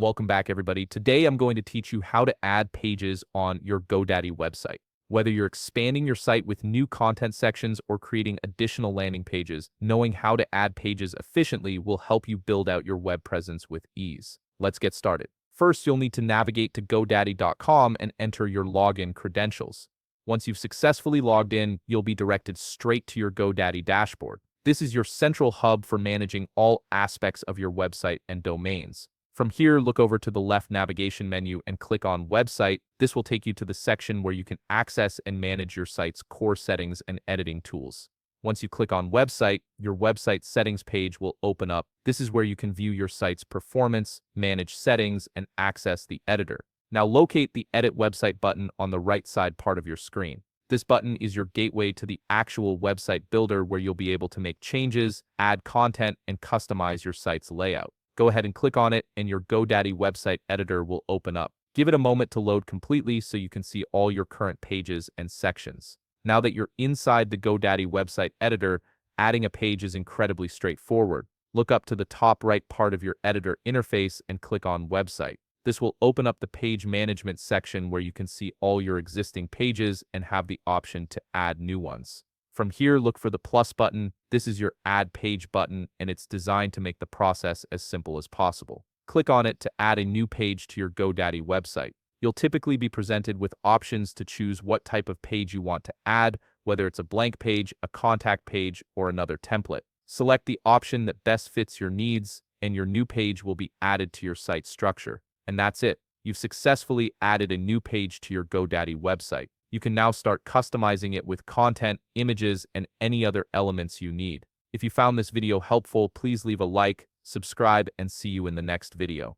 Welcome back, everybody. Today, I'm going to teach you how to add pages on your GoDaddy website. Whether you're expanding your site with new content sections or creating additional landing pages, knowing how to add pages efficiently will help you build out your web presence with ease. Let's get started. First, you'll need to navigate to GoDaddy.com and enter your login credentials. Once you've successfully logged in, you'll be directed straight to your GoDaddy dashboard. This is your central hub for managing all aspects of your website and domains. From here, look over to the left navigation menu and click on Website. This will take you to the section where you can access and manage your site's core settings and editing tools. Once you click on Website, your website settings page will open up. This is where you can view your site's performance, manage settings, and access the editor. Now locate the Edit Website button on the right side part of your screen. This button is your gateway to the actual website builder where you'll be able to make changes, add content, and customize your site's layout. Go ahead and click on it and your GoDaddy website editor will open up. Give it a moment to load completely so you can see all your current pages and sections. Now that you're inside the GoDaddy website editor, adding a page is incredibly straightforward. Look up to the top right part of your editor interface and click on Website. This will open up the page management section where you can see all your existing pages and have the option to add new ones. From here, look for the plus button. This is your Add Page button, and it's designed to make the process as simple as possible. Click on it to add a new page to your GoDaddy website. You'll typically be presented with options to choose what type of page you want to add, whether it's a blank page, a contact page, or another template. Select the option that best fits your needs, and your new page will be added to your site structure. And that's it. You've successfully added a new page to your GoDaddy website. You can now start customizing it with content, images, and any other elements you need. If you found this video helpful, please leave a like, subscribe, and see you in the next video.